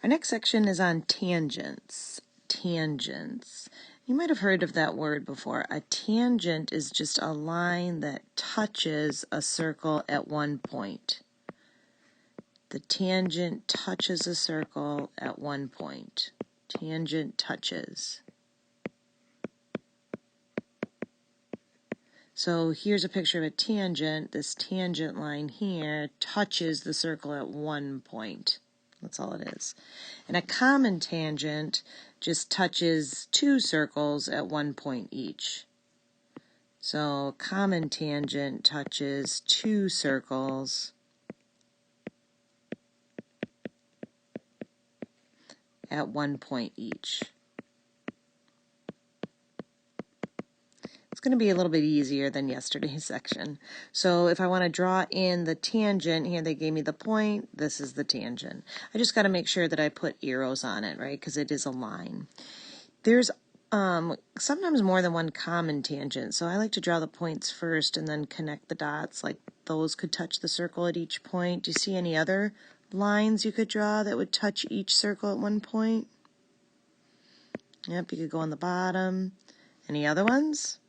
Our next section is on tangents. Tangents. You might have heard of that word before. A tangent is just a line that touches a circle at one point. The tangent touches a circle at one point. Tangent touches. So here's a picture of a tangent. This tangent line here touches the circle at one point. That's all it is. And a common tangent just touches two circles at one point each. So a common tangent touches two circles at one point each. It's going to be a little bit easier than yesterday's section. So if I want to draw in the tangent, here they gave me the point, this is the tangent. I just got to make sure that I put arrows on it, right, because it is a line. There's sometimes more than one common tangent, so I like to draw the points first and then connect the dots, like those could touch the circle at each point. Do you see any other lines you could draw that would touch each circle at one point? Yep, you could go on the bottom. Any other ones?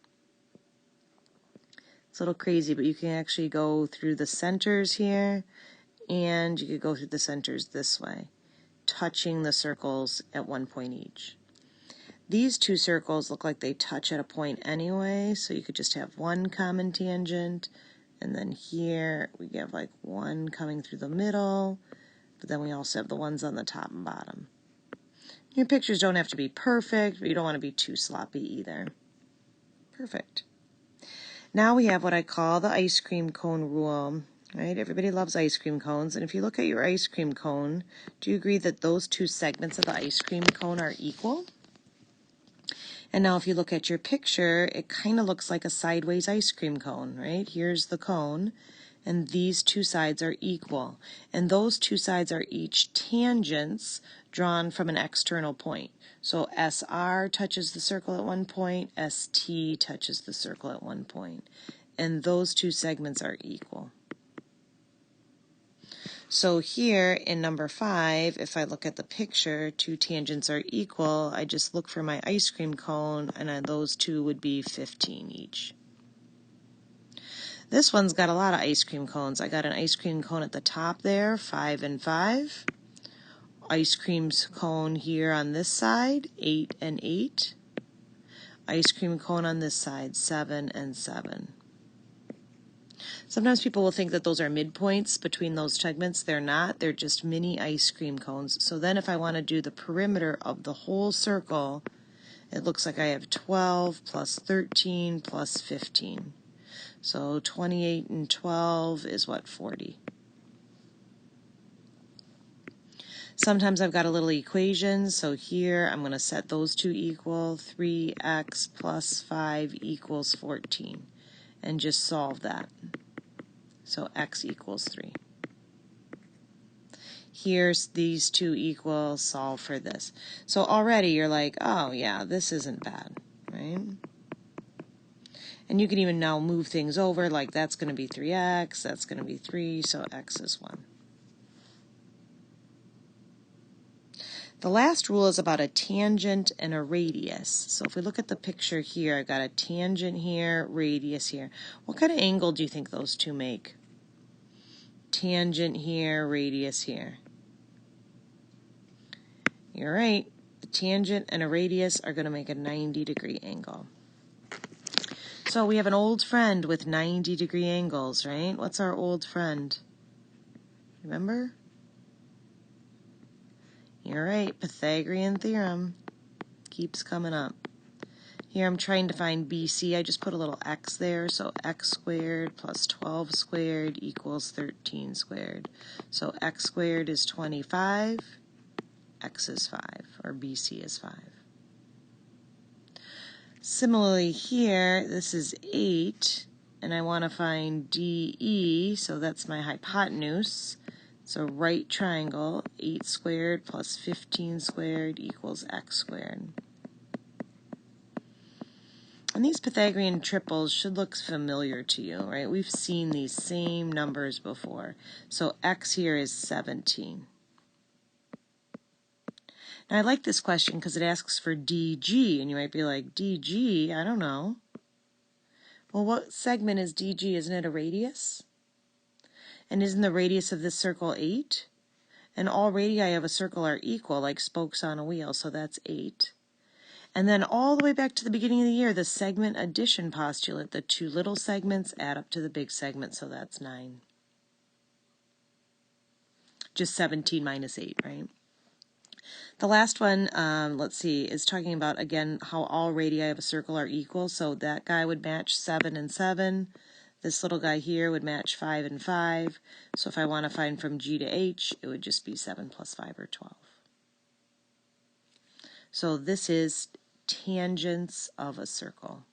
It's a little crazy, but you can actually go through the centers here, and you could go through the centers this way, touching the circles at one point each. These two circles look like they touch at a point anyway, so you could just have one common tangent, and then here we have like one coming through the middle, but then we also have the ones on the top and bottom. Your pictures don't have to be perfect, but you don't want to be too sloppy either. Perfect. Now we have what I call the ice cream cone rule, right? Everybody loves ice cream cones, and if you look at your ice cream cone, do you agree that those two segments of the ice cream cone are equal? And now if you look at your picture, it kind of looks like a sideways ice cream cone, right? Here's the cone, and these two sides are equal. And those two sides are each tangents drawn from an external point. So SR touches the circle at one point, ST touches the circle at one point. And those two segments are equal. So here in number 5, if I look at the picture, two tangents are equal. I just look for my ice cream cone, and those two would be 15 each. This one's got a lot of ice cream cones. I got an ice cream cone at the top there, 5 and 5. Ice cream cone here on this side, 8 and 8. Ice cream cone on this side, 7 and 7. Sometimes people will think that those are midpoints between those segments. They're not. They're just mini ice cream cones. So then if I want to do the perimeter of the whole circle, it looks like I have 12 plus 13 plus 15. So 28 and 12 is what, 40. Sometimes I've got a little equation, so here I'm going to set those two equal. 3x plus 5 equals 14. And just solve that. So x equals 3. Here's these two equal, solve for this. So already you're like, oh yeah, this isn't bad, right? And you can even now move things over, like that's going to be 3x, that's going to be 3, so x is 1. The last rule is about a tangent and a radius. So if we look at the picture here, I've got a tangent here, radius here. What kind of angle do you think those two make? Tangent here, radius here. You're right. The tangent and a radius are going to make a 90-degree angle. So we have an old friend with 90-degree angles, right? What's our old friend? Remember? You're right, Pythagorean theorem keeps coming up. Here I'm trying to find BC. I just put a little x there, so x squared plus 12 squared equals 13 squared. So x squared is 25, x is 5, or BC is 5. Similarly here, this is 8, and I want to find DE, so that's my hypotenuse. So right triangle, 8 squared plus 15 squared equals x squared. And these Pythagorean triples should look familiar to you, right? We've seen these same numbers before. So x here is 17. Now I like this question because it asks for DG, and you might be like, DG? I don't know. Well, what segment is DG? Isn't it a radius? And isn't the radius of this circle 8? And all radii of a circle are equal, like spokes on a wheel, so that's 8. And then all the way back to the beginning of the year, the segment addition postulate, the two little segments add up to the big segment, so that's 9. Just 17 minus 8, right? The last one, let's see, is talking about, again, how all radii of a circle are equal. So that guy would match 7 and 7. This little guy here would match 5 and 5. So if I want to find from G to H, it would just be 7 plus 5 or 12. So this is tangents of a circle.